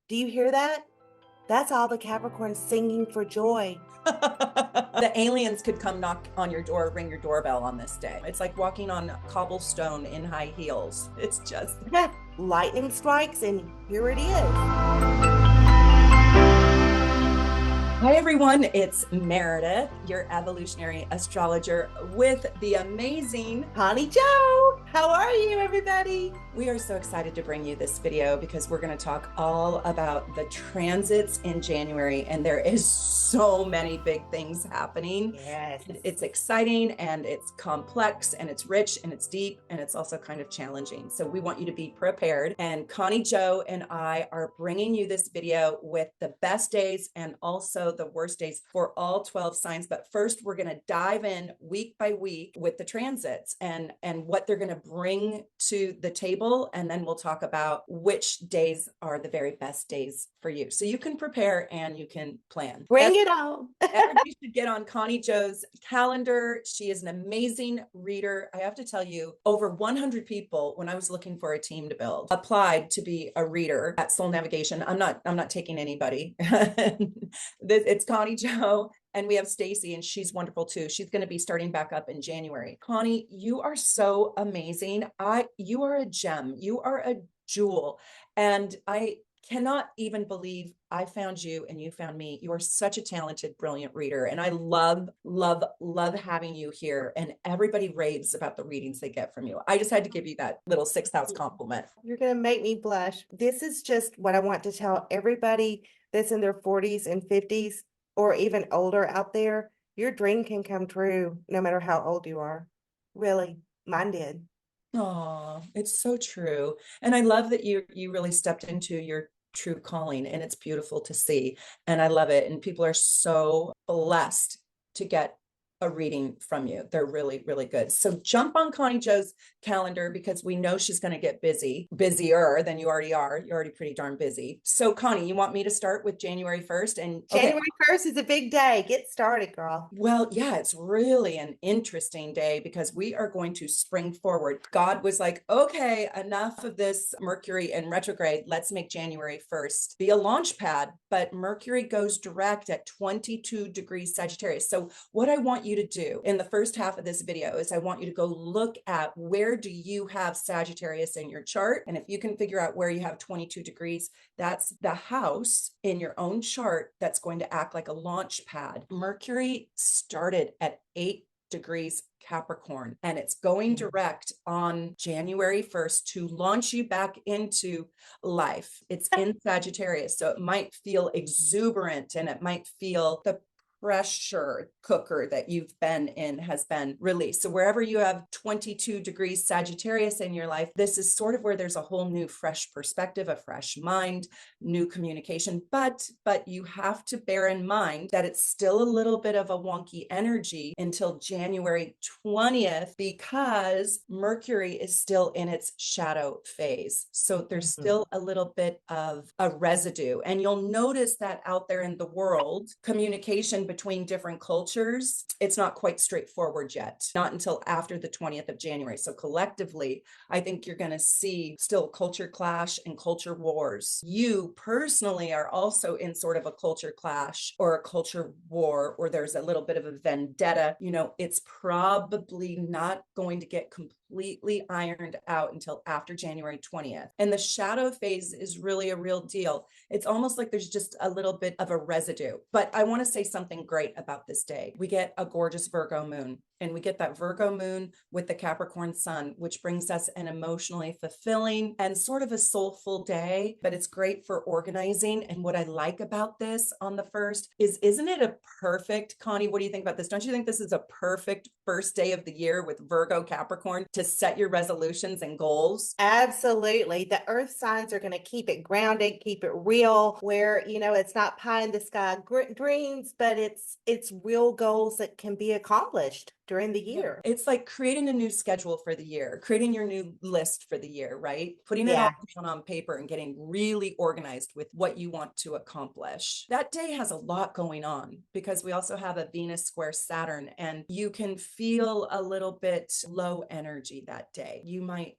Do you hear that? That's all the Capricorns singing for joy. The aliens could come knock on your door, ring your doorbell on this day. It's like walking on cobblestone in high heels. It's just lightning strikes, and here it is. Hi everyone, it's Meredith, your evolutionary astrologer with the amazing Connie Joe. How are you, everybody? We are so excited to bring you this video because we're going to talk all about the transits in January, and there is so many big things happening. Yes. It's exciting and it's complex and it's rich and it's deep and it's also kind of challenging. So we want you to be prepared. And Connie Joe and I are bringing you this video with the best days and also the worst days for all 12 signs. But first, we're going to dive in week by week with the transits and what they're going to bring to the table. And then we'll talk about which days are the very best days for you. So you can prepare and you can plan. Bring it on. Everybody should get on Connie Joe's calendar. She is an amazing reader. I have to tell you, over 100 people, when I was looking for a team to build, applied to be a reader at Soul Navigation. I'm not taking anybody. It's Connie Joe. And we have Stacy, and she's wonderful too. She's going to be starting back up in January. Connie, you are so amazing. You are a gem. You are a jewel. And I cannot even believe I found you and you found me. You are such a talented, brilliant reader. And I love, love, love having you here. And everybody raves about the readings they get from you. I just had to give you that little 6th house compliment. You're going to make me blush. This is just what I want to tell everybody that's in their 40s and 50s or even older out there. Your dream can come true no matter how old you are. Really, mine did. Oh, it's so true. And I love that you really stepped into your true calling, and it's beautiful to see. And I love it. And people are so blessed to get a reading from you. They're really, really good. So jump on Connie Joe's calendar because we know she's going to get busier than you already are. You're already pretty darn busy. So Connie, you want me to start with January 1st? And January 1st is a big day. Get started, girl. Well, yeah, it's really an interesting day because we are going to spring forward. God was like, okay, enough of this Mercury in retrograde. Let's make January 1st be a launch pad. But Mercury goes direct at 22 degrees Sagittarius. So what I want you to do in the first half of this video is I want you to go look at where do you have Sagittarius in your chart. And if you can figure out where you have 22 degrees, that's the house in your own chart that's going to act like a launch pad. Mercury started at 8 degrees Capricorn, and it's going direct on January 1st to launch you back into life. It's in Sagittarius, so it might feel exuberant and it might feel the pressure cooker that you've been in has been released. So wherever you have 22 degrees Sagittarius in your life, this is sort of where there's a whole new fresh perspective, a fresh mind, new communication. But you have to bear in mind that it's still a little bit of a wonky energy until January 20th because Mercury is still in its shadow phase. So there's still a little bit of a residue. And you'll notice that out there in the world, communication between different cultures, it's not quite straightforward yet, not until after the 20th of January. So collectively, I think you're going to see still culture clash and culture wars. You personally are also in sort of a culture clash or a culture war, or there's a little bit of a vendetta. You know, it's probably not going to get completely ironed out until after January 20th. And the shadow phase is really a real deal. It's almost like there's just a little bit of a residue. But I want to say something great about this day. We get a gorgeous Virgo moon, and we get that Virgo moon with the Capricorn sun, which brings us an emotionally fulfilling and sort of a soulful day, but it's great for organizing. And what I like about this on the 1st is, isn't it a perfect, Connie, what do you think about this? Don't you think this is a perfect first day of the year with Virgo Capricorn to set your resolutions and goals? Absolutely. The earth signs are going to keep it grounded, keep it real, where, it's not pie in the sky dreams, but it's real goals that can be accomplished. during the year. It's like creating a new schedule for the year, creating your new list for the year, right? Putting it all Yeah. down on paper and getting really organized with what you want to accomplish. That day has a lot going on because we also have a Venus square Saturn, and you can feel a little bit low energy that day. You might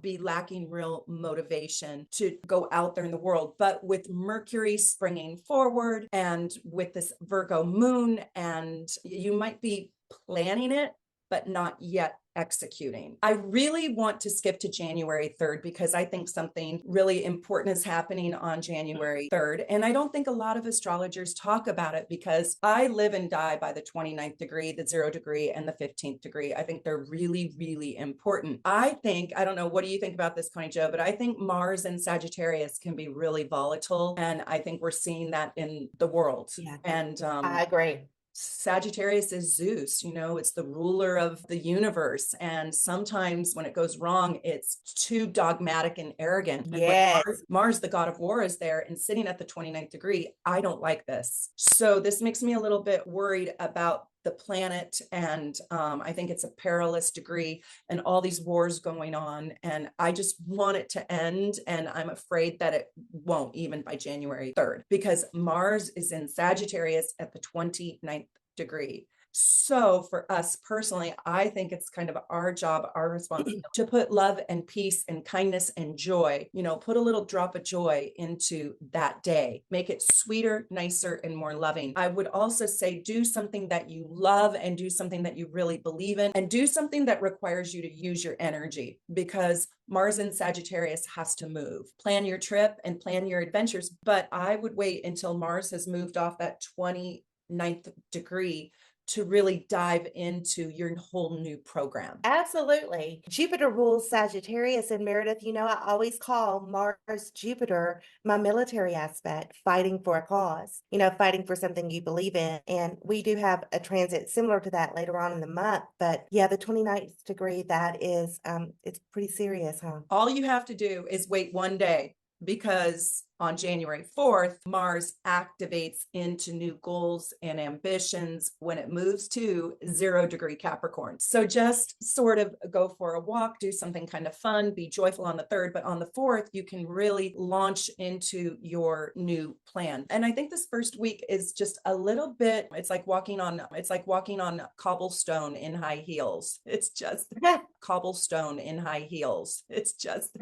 be lacking real motivation to go out there in the world. But with Mercury springing forward and with this Virgo moon, and you might be planning it, but not yet executing. I really want to skip to January 3rd because I think something really important is happening on January 3rd. And I don't think a lot of astrologers talk about it because I live and die by the 29th degree, the 0 degree, and the 15th degree. I think they're really, really important. I don't know, what do you think about this, Connie Jo? But I think Mars and Sagittarius can be really volatile. And I think we're seeing that in the world. Yeah. And I agree. Sagittarius is Zeus, it's the ruler of the universe. And sometimes when it goes wrong, it's too dogmatic and arrogant. And when Yes. Mars, the god of war, is there and sitting at the 29th degree, I don't like this. So this makes me a little bit worried about the planet. And I think it's a perilous degree and all these wars going on. And I just want it to end. And I'm afraid that it won't, even by January 3rd, because Mars is in Sagittarius at the 29th degree. So for us personally, I think it's kind of our job, our responsibility to put love and peace and kindness and joy, put a little drop of joy into that day, make it sweeter, nicer, and more loving. I would also say do something that you love and do something that you really believe in and do something that requires you to use your energy, because Mars in Sagittarius has to move. Plan your trip and plan your adventures, but I would wait until Mars has moved off that 29th degree to really dive into your whole new program. Absolutely. Jupiter rules Sagittarius, and Meredith, I always call Mars Jupiter my military aspect, fighting for a cause, fighting for something you believe in. And we do have a transit similar to that later on in the month. But yeah, the 29th degree, that is, it's pretty serious, huh? All you have to do is wait one day, because on January 4th, Mars activates into new goals and ambitions when it moves to 0 degree Capricorn. So just sort of go for a walk, do something kind of fun, be joyful on the 3rd, but on the 4th, you can really launch into your new plan. And I think this first week is just a little bit, it's like walking on cobblestone in high heels. It's just cobblestone in high heels. It's just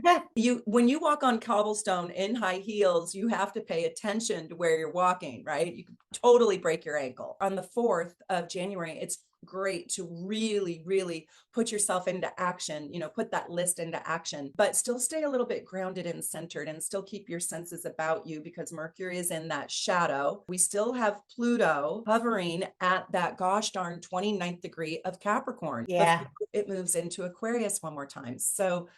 when you walk on cobblestone in high heels, you have to pay attention to where you're walking, right? You can totally break your ankle. On the 4th of January, it's great to really, really put yourself into action, put that list into action, but still stay a little bit grounded and centered and still keep your senses about you, because Mercury is in that shadow. We still have Pluto hovering at that gosh darn 29th degree of Capricorn. Yeah. It moves into Aquarius one more time. So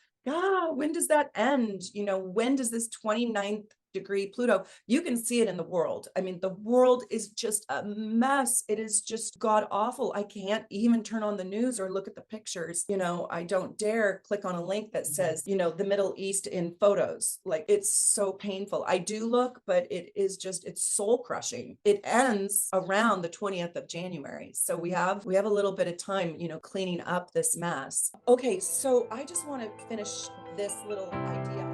when does that end? When does this 29th degree Pluto, you can see it in the world. I mean, the world is just a mess. It is just god awful. I can't even turn on the news or look at the pictures. I don't dare click on a link that says, the Middle East in photos. Like, it's so painful. I do look, but it's soul crushing. It ends around the 20th of January. So we have a little bit of time, cleaning up this mess. Okay, so I just want to finish this little idea.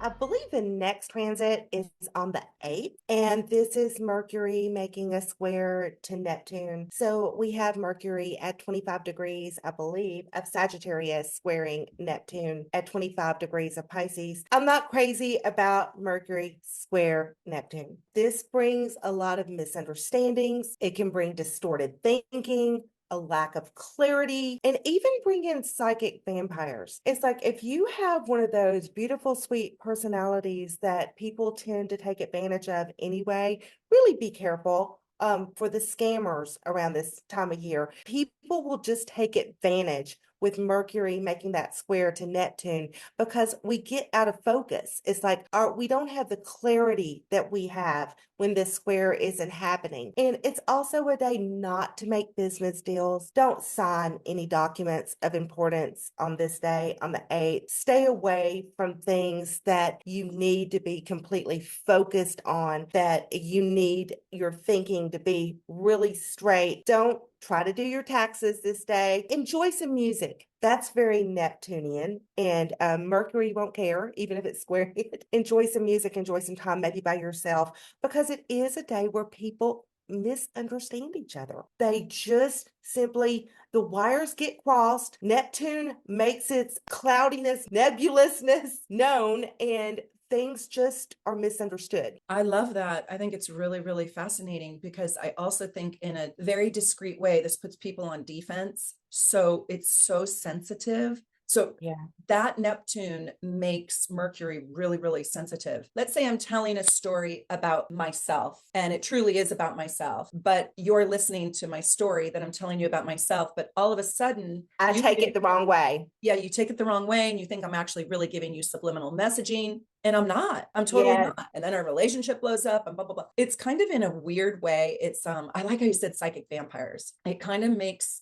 I believe the next transit is on the 8th, and this is Mercury making a square to Neptune. So we have Mercury at 25 degrees, I believe, of Sagittarius squaring Neptune at 25 degrees of Pisces. I'm not crazy about Mercury square Neptune. This brings a lot of misunderstandings. It can bring distorted thinking, a lack of clarity, and even bring in psychic vampires. It's like, if you have one of those beautiful, sweet personalities that people tend to take advantage of anyway, really be careful for the scammers around this time of year. People will just take advantage with Mercury making that square to Neptune, because we get out of focus. It's like we don't have the clarity that we have when this square isn't happening. And it's also a day not to make business deals. Don't sign any documents of importance on this day, on the 8th. Stay away from things that you need to be completely focused on, that you need your thinking to be really straight. Don't try to do your taxes this day. Enjoy some music. That's very Neptunian, and Mercury won't care, even if it's square it. Enjoy some music, enjoy some time, maybe by yourself, because it is a day where people misunderstand each other. They just simply, the wires get crossed. Neptune makes its cloudiness, nebulousness known, and things just are misunderstood. I love that. I think it's really, really fascinating because I also think in a very discreet way, this puts people on defense. So it's so sensitive. So Yeah. that Neptune makes Mercury really, really sensitive. Let's say I'm telling a story about myself, and it truly is about myself, but you're listening to my story that I'm telling you about myself, but all of a sudden I take it the wrong way. Yeah, you take it the wrong way and you think I'm actually really giving you subliminal messaging. And I'm not. I'm totally Yes. not. And then our relationship blows up and blah, blah, blah. It's kind of in a weird way. It's I like how you said psychic vampires. It kind of makes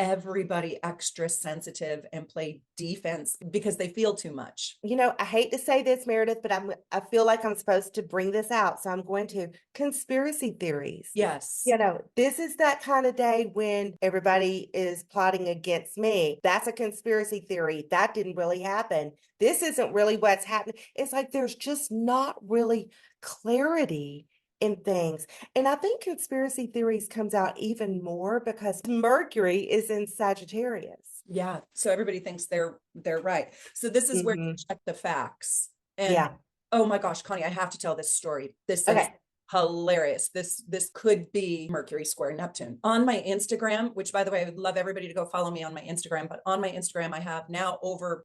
everybody extra sensitive and play defense because they feel too much. You know, I hate to say this, Meredith, but I feel like I'm supposed to bring this out. So I'm going to conspiracy theories. Yes. You know, this is that kind of day when everybody is plotting against me. That's a conspiracy theory. That didn't really happen. This isn't really what's happening. It's like there's just not really clarity in things. And I think conspiracy theories comes out even more because Mercury is in Sagittarius. Yeah. So everybody thinks they're right. So this is where you Mhm. check the facts. And Yeah. oh my gosh, Connie, I have to tell this story. This is Okay. hilarious. This could be Mercury square Neptune. On my Instagram, which by the way, I would love everybody to go follow me on my Instagram, but on my Instagram, I have now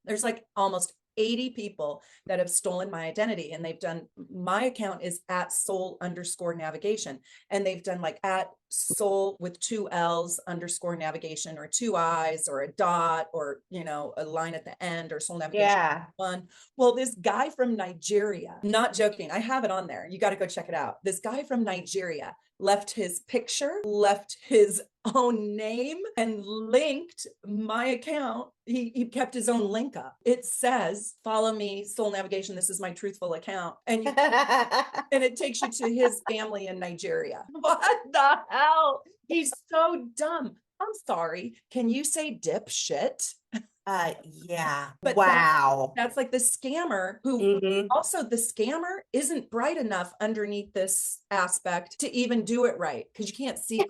there's like almost 80 people that have stolen my identity, and they've done, my account is at soul_navigation, and they've done like at soul with 2 L's underscore navigation, or 2 I's, or a dot, or a line at the end, or soul navigation Yeah. one. Well, this guy from Nigeria, not joking, I have it on there. You got to go check it out. This guy from Nigeria left his picture, left his own name, and linked my account. He kept his own link up. It says, follow me, Soul Navigation. This is my truthful account. And it takes you to his family in Nigeria. What the hell? He's so dumb. I'm sorry. Can you say dipshit? Yeah. But Wow. that's like the scammer who Mhm. also, the scammer isn't bright enough underneath this aspect to even do it right, because you can't see.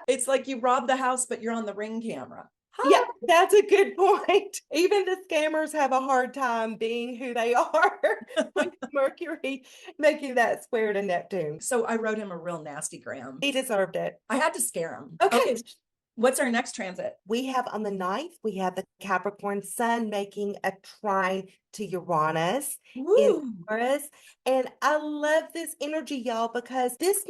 It's like you rob the house, but you're on the Ring camera. Yeah, that's a good point. Even the scammers have a hard time being who they are with Mercury making that square to Neptune. So I wrote him a real nasty gram. He deserved it. I had to scare him. Okay. What's our next transit? We have on the 9th, we have the Capricorn Sun making a trine to Uranus in Taurus. And I love this energy, y'all, because this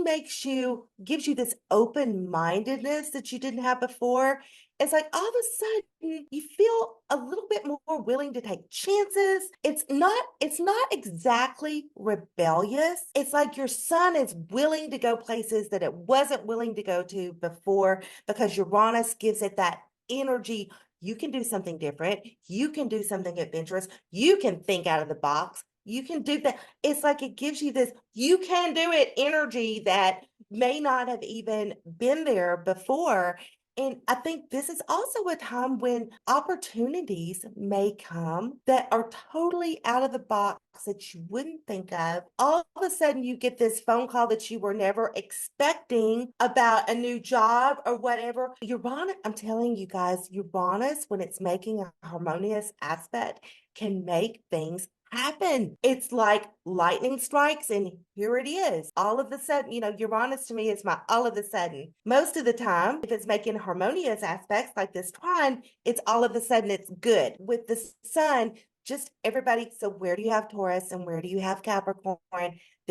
gives you this open-mindedness that you didn't have before. It's like all of a sudden you feel a little bit more willing to take chances. It's not exactly rebellious. It's like your sun is willing to go places that it wasn't willing to go to before, because Uranus gives it that energy. You can do something different. You can do something adventurous. You can think out of the box. You can do that. It's like it gives you this, you can do it energy that may not have even been there before. And I think this is also a time when opportunities may come that are totally out of the box that you wouldn't think of. All of a sudden, you get this phone call that you were never expecting about a new job or whatever. Uranus, I'm telling you guys, Uranus, when it's making a harmonious aspect, can make things happen. It's like lightning strikes and here it is. All of a sudden, Uranus to me is my all of a sudden. Most of the time, if it's making harmonious aspects like this trine, it's all of a sudden it's good. With the sun, just everybody. So where do you have Taurus and where do you have Capricorn?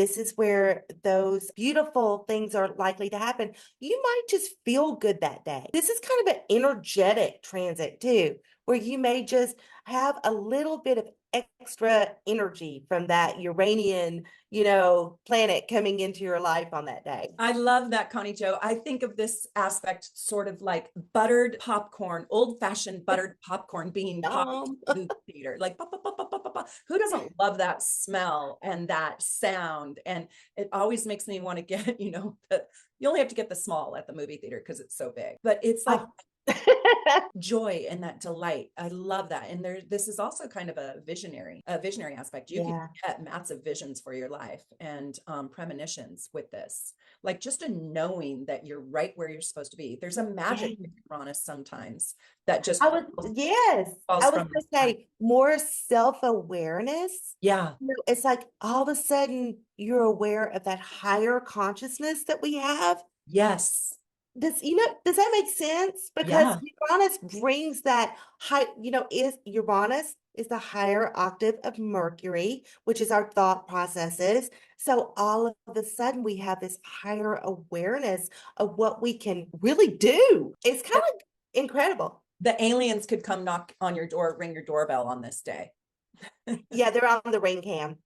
This is where those beautiful things are likely to happen. You might just feel good that day. This is kind of an energetic transit too, where you may just have a little bit of extra energy from that Uranian, planet coming into your life on that day. I love that, Connie Joe. I think of this aspect sort of like buttered popcorn, old-fashioned buttered popcorn being popped in Um, the movie theater. Like, who doesn't love that smell and that sound? And it always makes me want to get, you only have to get the small at the movie theater because it's so big. But it's like oh. joy and that delight. I love that. And this is also kind of a visionary aspect. You can Yeah. get massive visions for your life and premonitions with this. Like just a knowing that you're right where you're supposed to be. There's a magic Yeah. with Uranus sometimes that just I was, yes, falls I was from the gonna sky. say more self-awareness. Yeah. It's like all of a sudden you're aware of that higher consciousness that we have. Yes. Does that make sense? Because Yeah. Uranus brings that high, is Uranus is the higher octave of Mercury, which is our thought processes. So all of a sudden we have this higher awareness of what we can really do. It's kind of incredible. The aliens could come knock on your door, ring your doorbell on this day. Yeah, they're on the ring cam.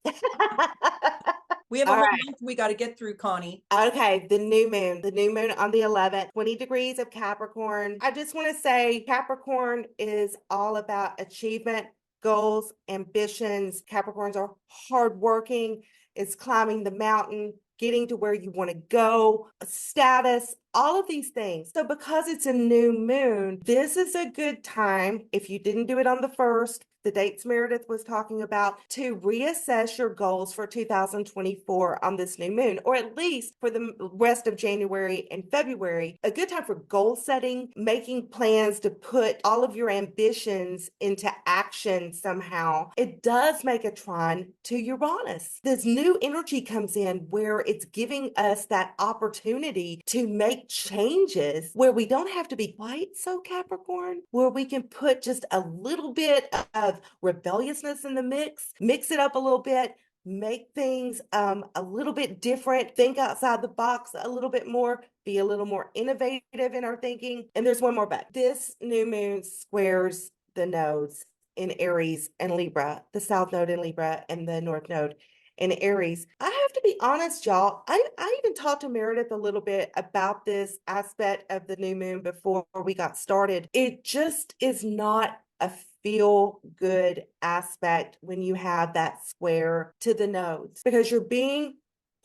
We have a All whole right. month we got to get through, Connie. Okay, the new moon on the 11th, 20 degrees of Capricorn. I just want to say Capricorn is all about achievement, goals, ambitions. Capricorns are hardworking, it's climbing the mountain, getting to where you want to go, status, all of these things. So because it's a new moon, this is a good time, if you didn't do it on the 1st, the dates Meredith was talking about, to reassess your goals for 2024 on this new moon, or at least for the rest of January and February. A good time for goal setting, making plans to put all of your ambitions into action somehow. It does make a trine to Uranus. This new energy comes in where it's giving us that opportunity to make changes where we don't have to be quite so Capricorn, where we can put just a little bit of rebelliousness in the mix it up a little bit, make things a little bit different, think outside the box a little bit more, be a little more innovative in our thinking. And there's one more but. This new moon squares the nodes in Aries and Libra, the South Node in Libra and the North Node in Aries. I have to be honest, y'all. I even talked to Meredith a little bit about this aspect of the new moon before we got started. It just is not a feel good aspect when you have that square to the nodes, because you're being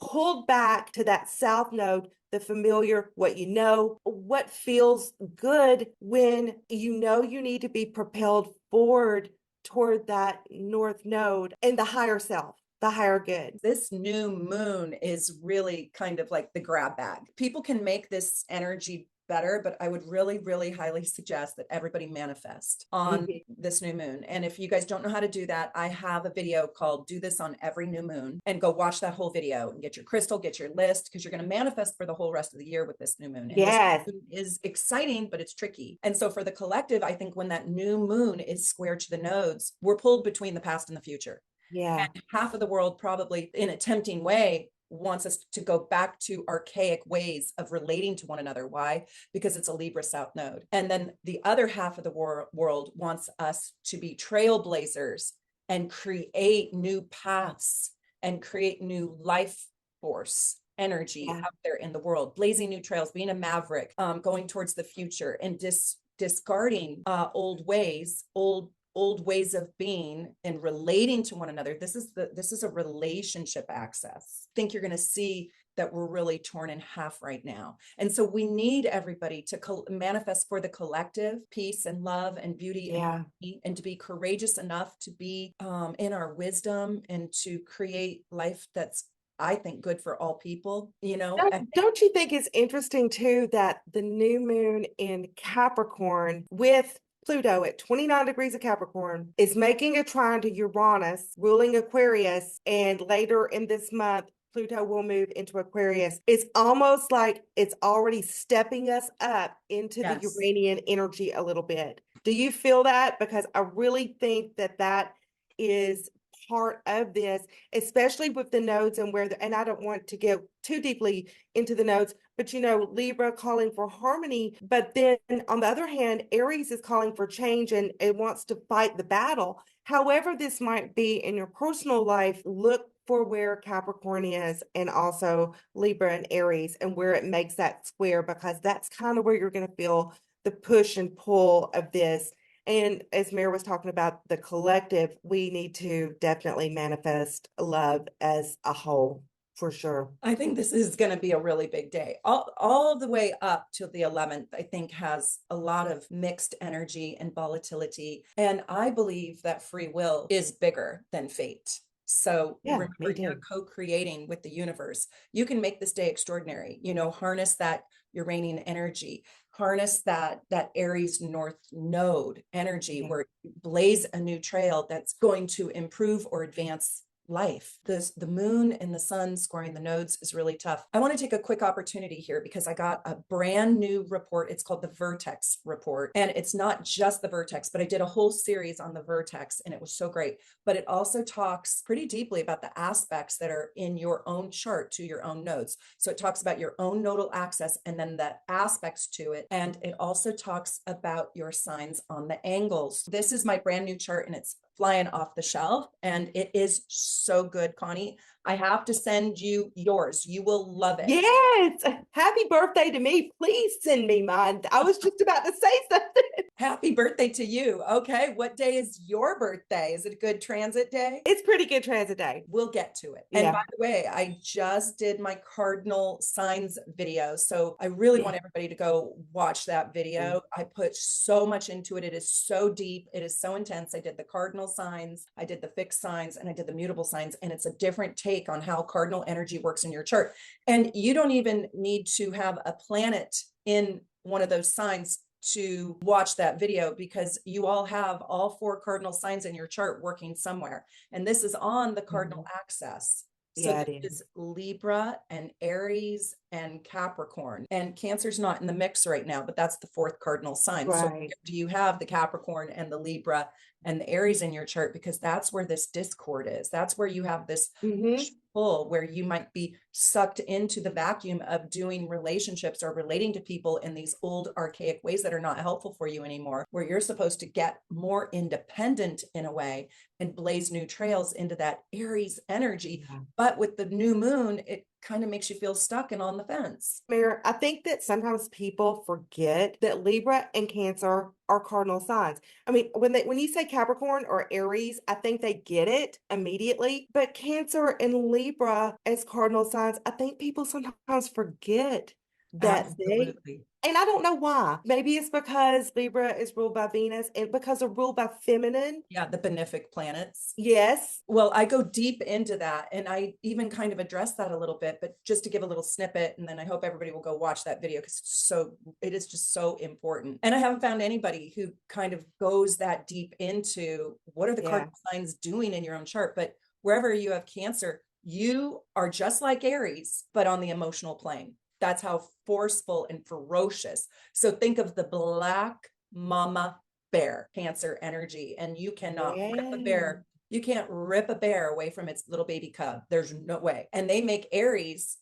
pulled back to that South Node, the familiar, what feels good when you need to be propelled forward toward that North Node and the higher self, the higher good. This new moon is really kind of like the grab bag. People can make this energy better, but I would really, really highly suggest that everybody manifest on this new moon. And if you guys don't know how to do that, I have a video called Do This on Every New Moon, and go watch that whole video and get your crystal, get your list, because you're going to manifest for the whole rest of the year with this new moon. And Yes. this moon is exciting, but it's tricky. And so for the collective, I think when that new moon is square to the nodes, we're pulled between the past and the future. Yeah. And half of the world, probably in a tempting way, wants us to go back to archaic ways of relating to one another. Why? Because it's a Libra South Node. And then the other half of the world wants us to be trailblazers and create new paths and create new life force energy out there in the world, blazing new trails, being a maverick, going towards the future, and discarding old ways of being and relating to one another. This is a relationship access. I think you're going to see that we're really torn in half right now. And so we need everybody to manifest for the collective peace and love and beauty, and to be courageous enough to be in our wisdom and to create life that's, I think, good for all people, Don't you think it's interesting too that the new moon in Capricorn with Pluto at 29 degrees of Capricorn is making a trine to Uranus, ruling Aquarius, and later in this month, Pluto will move into Aquarius. It's almost like it's already stepping us up into the Uranian energy a little bit. Do you feel that? Because I really think that is part of this, especially with the nodes and and I don't want to go too deeply into the nodes, but Libra calling for harmony, but then on the other hand, Aries is calling for change and it wants to fight the battle. However, this might be in your personal life, look for where Capricorn is and also Libra and Aries and where it makes that square, because that's kind of where you're going to feel the push and pull of this. And as Mary was talking about the collective, we need to definitely manifest love as a whole, for sure. I think this is going to be a really big day. All the way up to the 11th, I think, has a lot of mixed energy and volatility. And I believe that free will is bigger than fate. So Yeah, me remember, you're too. co-creating with the universe. You can make this day extraordinary, harness that Uranian energy, harness that Aries North node energy, Yeah. where you blaze a new trail that's going to improve or advance life. The moon and the sun scoring the nodes is really tough. I want to take a quick opportunity here because I got a brand new report. It's called the Vertex report. And it's not just the Vertex, but I did a whole series on the Vertex and it was so great. But it also talks pretty deeply about the aspects that are in your own chart to your own nodes. So it talks about your own nodal axis and then the aspects to it. And it also talks about your signs on the angles. This is my brand new chart and it's flying off the shelf and it is so good, Connie. I have to send you yours. You will love it. Yes. Happy birthday to me. Please send me mine. I was just about to say something. Happy birthday to you. Okay. What day is your birthday? Is it a good transit day? It's pretty good transit day. We'll get to it. And Yeah. by the way, I just did my cardinal signs video. So I really want everybody to go watch that video. I put so much into it. It is so deep. It is so intense. I did the cardinal signs, I did the fixed signs, and I did the mutable signs. And it's a different take on how cardinal energy works in your chart. And you don't even need to have a planet in one of those signs to watch that video because you all have all 4 cardinal signs in your chart working somewhere. And this is on the cardinal axis. So Yeah, it this is. is Libra and Aries and Capricorn. And Cancer's not in the mix right now, but that's the 4th cardinal sign. So Right. do you have the Capricorn and the Libra and the Aries in your chart? Because that's where this discord is. That's where you have this pull, where you might be sucked into the vacuum of doing relationships or relating to people in these old archaic ways that are not helpful for you anymore, where you're supposed to get more independent in a way and blaze new trails into that Aries energy. Yeah. But with the new moon, it kind of makes you feel stuck and on the fence. Mayor, I think that sometimes people forget that Libra and Cancer are cardinal signs. I mean, when you say Capricorn or Aries, I think they get it immediately. But Cancer and Libra as cardinal signs, I think people sometimes forget that Absolutely. and I don't know why. Maybe it's because Libra is ruled by Venus and because they're ruled by feminine. Yeah, the benefic planets. Yes. Well, I go deep into that and I even kind of address that a little bit, but just to give a little snippet, and then I hope everybody will go watch that video because it is just so important. And I haven't found anybody who kind of goes that deep into what are the cardinal signs doing in your own chart. But wherever you have Cancer, you are just like Aries, but on the emotional plane. That's how forceful and ferocious. So think of the black mama bear, Cancer energy, and you cannot rip a bear. You can't rip a bear away from its little baby cub. There's no way. And they make Aries,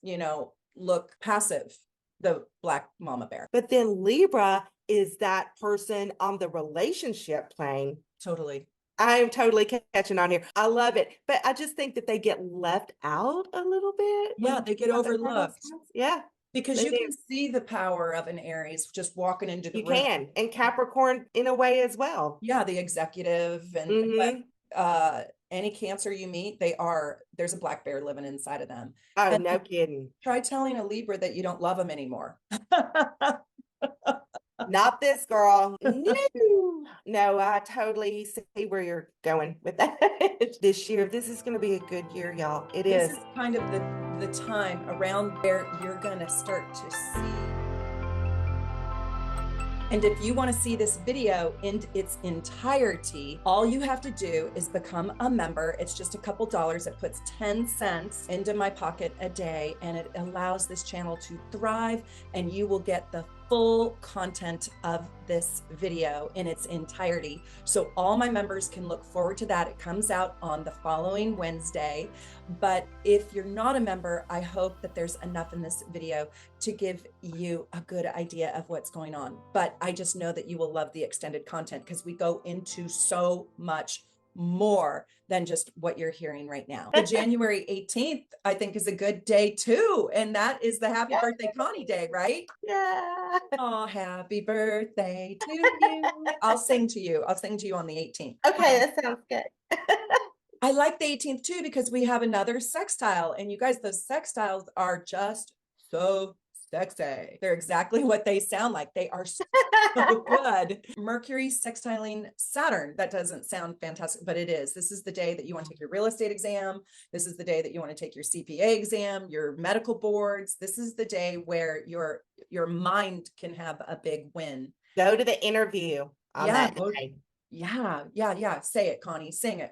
look passive, the black mama bear. But then Libra is that person on the relationship plane. Totally. I am totally catching on here. I love it. But I just think that they get left out a little bit. Yeah, they get overlooked. Yeah. Because you can see the power of an Aries just walking into the room. You can. And Capricorn in a way as well. Yeah, the executive but any Cancer you meet, there's a black bear living inside of them. Oh, and no kidding. Try telling a Libra that you don't love them anymore. Not this girl. No, I totally see where you're going with that this year. This is going to be a good year, y'all. This is kind of the time around where you're going to start to see. And if you want to see this video in its entirety, all you have to do is become a member. It's just a couple dollars. It puts 10 cents into my pocket a day, and it allows this channel to thrive, and you will get the full content of this video in its entirety. So all my members can look forward to that. It comes out on the following Wednesday. But if you're not a member, I hope that there's enough in this video to give you a good idea of what's going on. But I just know that you will love the extended content because we go into so much more than just what you're hearing right now. The January 18th, I think, is a good day too. And that is the Happy Birthday Connie Day, right? Yeah. Oh, happy birthday to you. I'll sing to you. I'll sing to you on the 18th. Okay, that sounds good. I like the 18th too, because we have another sextile. And you guys, those sextiles are just so sexy. They're exactly what they sound like. They are so good. Mercury sextiling Saturn. That doesn't sound fantastic, but it is. This is the day that you want to take your real estate exam. This is the day that you want to take your CPA exam, your medical boards. This is the day where your mind can have a big win. Go to the interview on that day. Yeah. Say it, Connie. Sing it.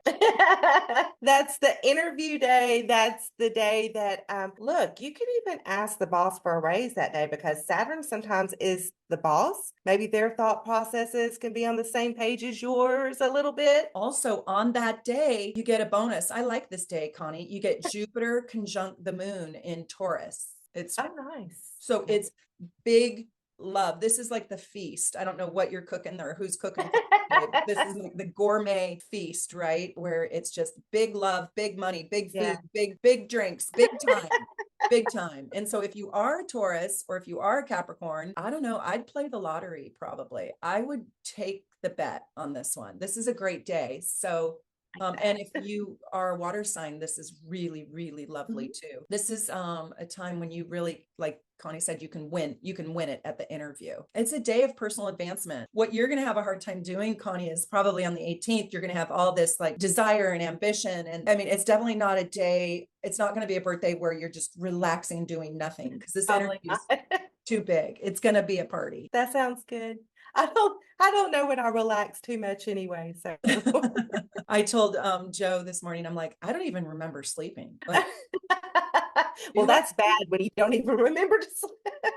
That's the interview day. That's the day that, look, you can even ask the boss for a raise that day because Saturn sometimes is the boss. Maybe their thought processes can be on the same page as yours a little bit. Also, on that day, you get a bonus. I like this day, Connie. You get Jupiter conjunct the moon in Taurus. It's nice. So it's big love. This is like the feast. I don't know what you're cooking or who's cooking. This is like the gourmet feast, right? Where it's just big love, big money, big food, big drinks, big time, big time. And so if you are a Taurus or if you are a Capricorn, I don't know, I'd play the lottery probably. I would take the bet on this one. This is a great day. So and if you are a water sign, this is really, really lovely too. This is a time when you really, like Connie said, you can win it at the interview. It's a day of personal advancement. What you're going to have a hard time doing, Connie, is probably on the 18th, you're going to have all this like desire and ambition. And I mean, it's definitely not a day. It's not going to be a birthday where you're just relaxing, doing nothing because this interview is too big. It's going to be a party. That sounds good. I don't know when I relax too much anyway. So I told Joe this morning, I'm like, I don't even remember sleeping. Like, well, that's bad when you don't even remember to sleep.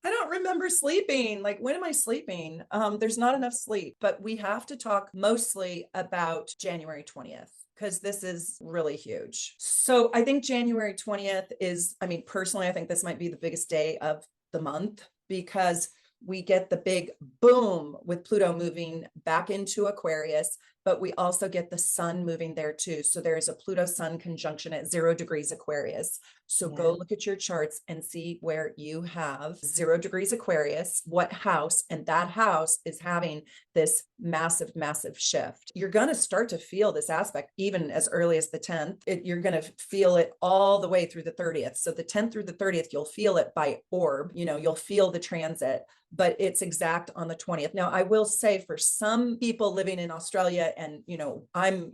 I don't remember sleeping. Like, when am I sleeping? There's not enough sleep, but we have to talk mostly about January 20th. Because this is really huge. So I think January 20th is, I mean, personally, I think this might be the biggest day of the month because we get the big boom with Pluto moving back into Aquarius, but we also get the sun moving there too. So there's a Pluto sun conjunction at 0 degrees Aquarius. So go look at your charts and see where you have 0 degrees Aquarius, what house, and that house is having this massive, massive shift. You're going to start to feel this aspect even as early as the 10th. You're going to feel it all the way through the 30th. So the 10th through the 30th, you'll feel it by orb, you'll feel the transit, but it's exact on the 20th. Now, I will say for some people living in Australia, and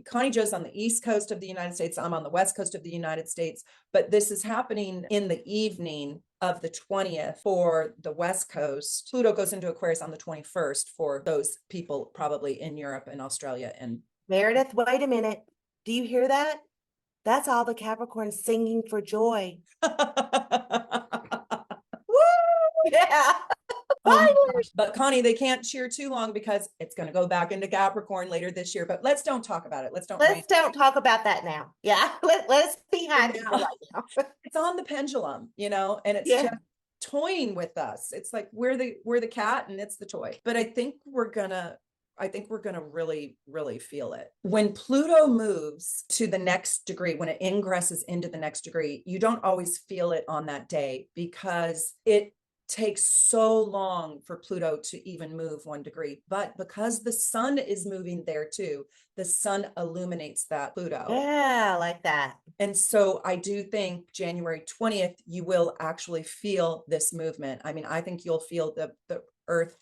Connie Jo's on the East Coast of the United States, I'm on the West Coast of the United States, but this is happening in the evening of the 20th for the West Coast. Pluto goes into Aquarius on the 21st for those people probably in Europe and Australia. And Meredith, wait a minute. Do you hear that? That's all the Capricorns singing for joy. Woo! Yeah. But Connie, they can't cheer too long because it's going to go back into Capricorn later this year. But let's don't talk about it. Let's don't talk about that now. Yeah. Let's be happy right now. It's on the pendulum, and it's just toying with us. It's like we're the cat and it's the toy. But I think we're gonna really, really feel it. When Pluto moves to the next degree, when it ingresses into the next degree, you don't always feel it on that day because it takes so long for Pluto to even move 1 degree. But because the sun is moving there too, the sun illuminates that Pluto. Yeah, like that. And so I do think January 20th, you will actually feel this movement. I mean, I think you'll feel the earth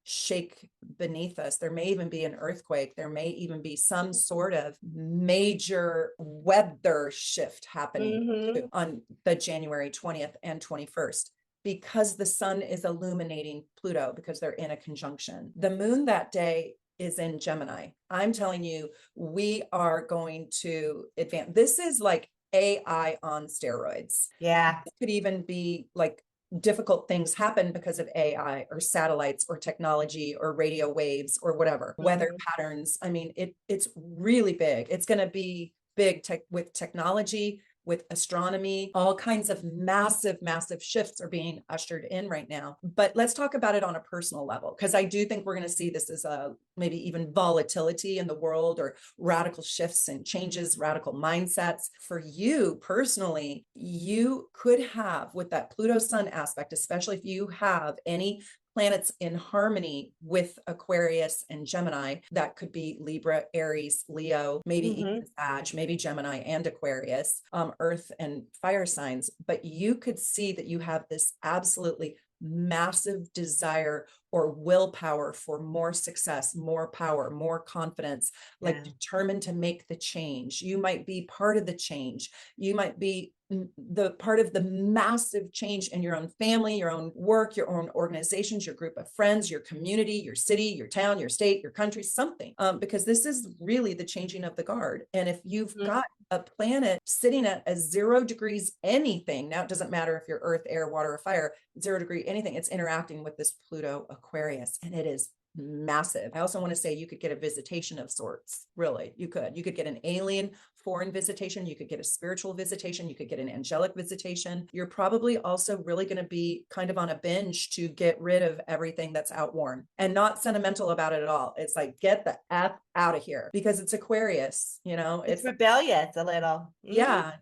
shake beneath us. There may even be an earthquake. There may even be some sort of major weather shift happening on the January 20th and 21st. Because the sun is illuminating Pluto because they're in a conjunction. The moon that day is in Gemini. I'm telling you, we are going to advance. This is like AI on steroids. Yeah. It could even be like difficult things happen because of AI or satellites or technology or radio waves or whatever, weather patterns. I mean, it's really big. It's going to be big with technology, with astronomy. All kinds of massive, massive shifts are being ushered in right now. But let's talk about it on a personal level, because I do think we're going to see this as a maybe even volatility in the world, or radical shifts and changes, radical mindsets. For you personally, you could have, with that Pluto Sun aspect, especially if you have any planets in harmony with Aquarius and Gemini, that could be Libra, Aries, Leo, maybe even Sag, maybe Gemini and Aquarius, Earth and fire signs. But you could see that you have this absolutely massive desire or willpower for more success, more power, more confidence, like determined to make the change. You might be part of the change. You might be the part of the massive change in your own family, your own work, your own organizations, your group of friends, your community, your city, your town, your state, your country, something, because this is really the changing of the guard. And if you've got a planet sitting at a 0 degrees anything, now it doesn't matter if you're earth, air, water, or fire, 0 degree anything, it's interacting with this Pluto Aquarius, and it is massive. I also want to say you could get a visitation of sorts. Really, you could get an alien foreign visitation. You could get a spiritual visitation. You could get an angelic visitation. You're probably also really going to be kind of on a binge to get rid of everything that's outworn, and not sentimental about it at all. It's like, get the F out of here, because it's Aquarius, you know, it's rebellious a little. Yeah,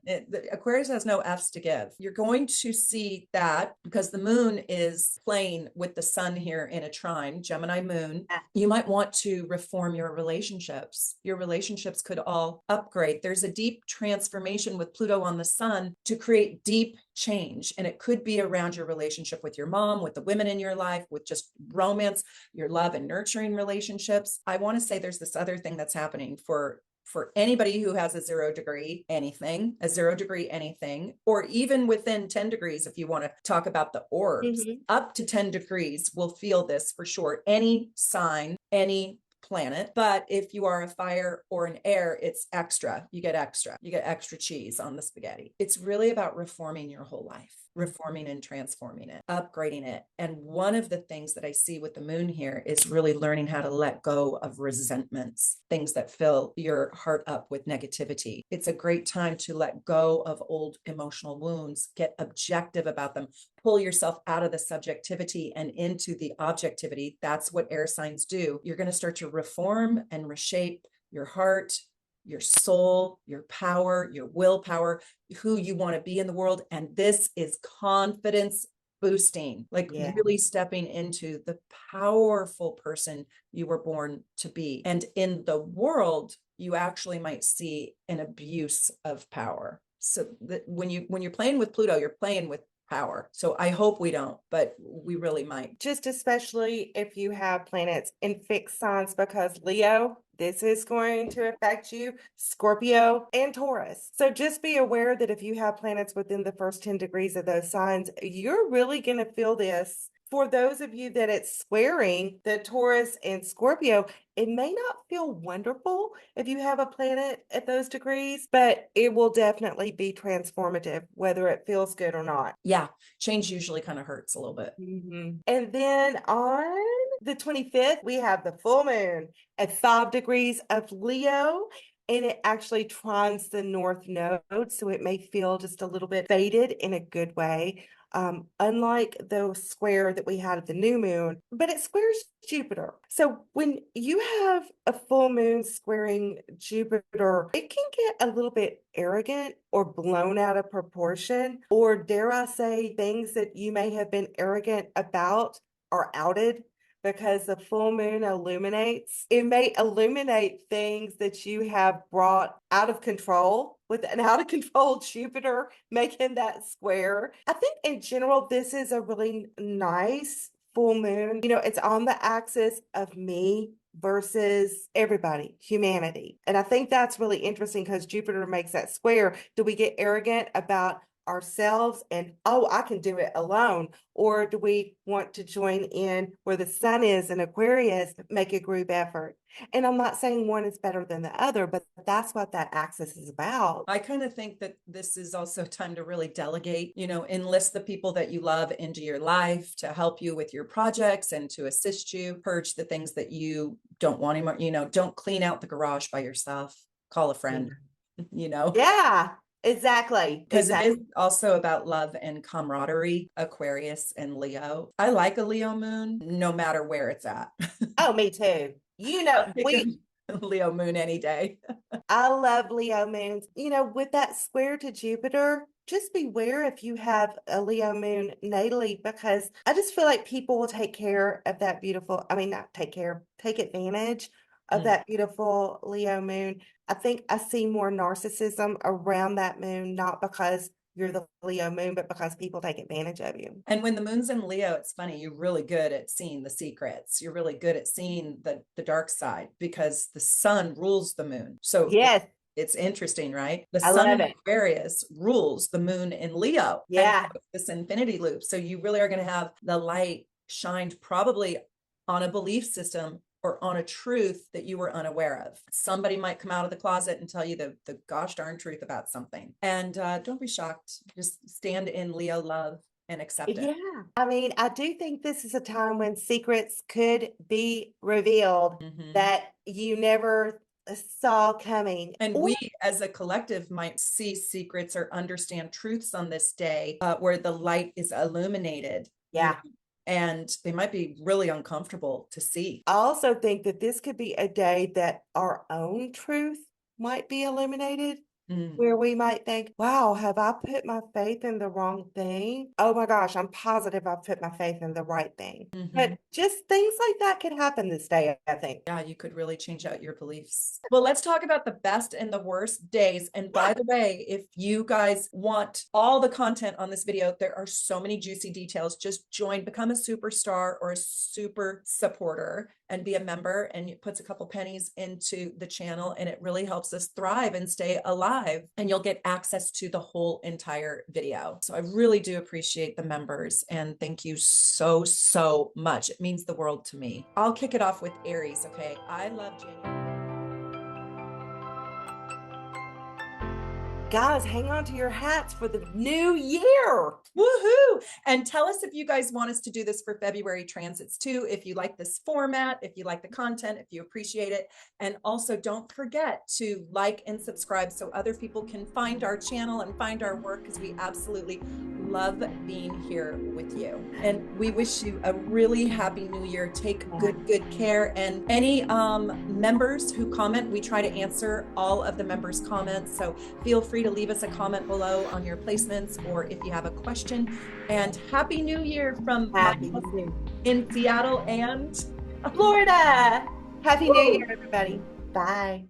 Aquarius has no F's to give. You're going to see that because the moon is playing with the sun here in a trine, Gemini moon. You might want to reform your relationships. Your relationships could all upgrade. There's a deep transformation with Pluto on the sun to create deep change. And it could be around your relationship with your mom, with the women in your life, with just romance, your love and nurturing relationships. I want to say there's this other thing that's happening for anybody who has a 0 degree anything, or even within 10 degrees, if you want to talk about the orbs, up to 10 degrees will feel this for sure. Any sign, any planet. But if you are a fire or an air, it's extra. You get extra cheese on the spaghetti. It's really about reforming your whole life, reforming and transforming it, upgrading it. And one of the things that I see with the moon here is really learning how to let go of resentments, things that fill your heart up with negativity. It's a great time to let go of old emotional wounds, get objective about them, pull yourself out of the subjectivity and into the objectivity. That's what air signs do. You're going to start to reform and reshape your heart, your soul, your power, your willpower, who you want to be in the world. And this is confidence boosting, like really stepping into the powerful person you were born to be. And in the world, you actually might see an abuse of power. So that when you're playing with Pluto, you're playing with power. So I hope we don't, but we really might. Just especially if you have planets in fixed signs, because Leo, this is going to affect you, Scorpio and Taurus. So just be aware that if you have planets within the first 10 degrees of those signs, you're really going to feel this. For those of you that it's squaring, the Taurus and Scorpio, it may not feel wonderful if you have a planet at those degrees, but it will definitely be transformative, whether it feels good or not. Yeah, change usually kind of hurts a little bit. And then on the 25th, we have the full moon at 5 degrees of Leo. And it actually trines the north node, so it may feel just a little bit faded in a good way. Unlike the square that we had at the new moon, but it squares Jupiter. So when you have a full moon squaring Jupiter, it can get a little bit arrogant or blown out of proportion, or dare I say, things that you may have been arrogant about are outed. Because the full moon illuminates, it may illuminate things that you have brought out of control with an out of control Jupiter making that square. I think in general, this is a really nice full moon. You know, it's on the axis of me versus everybody, humanity. And I think that's really interesting because Jupiter makes that square. Do we get arrogant about ourselves and, oh, I can do it alone? Or do we want to join in where the sun is in Aquarius, make a group effort? And I'm not saying one is better than the other, but that's what that axis is about. I kind of think that this is also time to really delegate, enlist the people that you love into your life to help you with your projects and to assist you, purge the things that you don't want anymore, don't clean out the garage by yourself, call a friend, Yeah, exactly. because it is also about love and camaraderie, Aquarius and Leo. I like a Leo moon, no matter where it's at. Oh, me too. I'll pick a Leo moon any day. I love Leo moons. With that square to Jupiter, just beware if you have a Leo moon natally, because I just feel like people will take care of that beautiful, I mean, not take care, take advantage of that beautiful Leo moon. I think I see more narcissism around that moon, not because you're the Leo moon, but because people take advantage of you. And when the moon's in Leo, it's funny, you're really good at seeing the secrets. You're really good at seeing the dark side because the sun rules the moon. So yes, it's interesting, right? The I sun love in it. Aquarius rules the moon in Leo. Yeah. And this infinity loop. So you really are going to have the light shined probably on a belief system or on a truth that you were unaware of. Somebody might come out of the closet and tell you the gosh darn truth about something. And don't be shocked. Just stand in Leo love and accept it. Yeah. I mean, I do think this is a time when secrets could be revealed that you never saw coming. And we as a collective might see secrets or understand truths on this day where the light is illuminated. Yeah. And they might be really uncomfortable to see. I also think that this could be a day that our own truth might be illuminated. Where we might think, wow, have I put my faith in the wrong thing? Oh my gosh, I'm positive I've put my faith in the right thing. But just things like that could happen this day, I think. Yeah, you could really change out your beliefs. Well, let's talk about the best and the worst days. And by the way, if you guys want all the content on this video, there are so many juicy details. Just join, become a superstar or a super supporter and be a member, and it puts a couple pennies into the channel and it really helps us thrive and stay alive, and you'll get access to the whole entire video. So I really do appreciate the members and thank you so much. It means the world to me. I'll kick it off with Aries. Okay, I love January. Guys, hang on to your hats for the new year. Woohoo! And tell us if you guys want us to do this for February transits too, if you like this format, if you like the content, if you appreciate it. And also don't forget to like and subscribe so other people can find our channel and find our work, because we absolutely love being here with you. And we wish you a really happy new year. Take good care. And any members who comment, we try to answer all of the members' comments. So feel free to leave us a comment below on your placements or if you have a question. And happy new year from in Seattle and Florida. Happy New Year, everybody. Bye.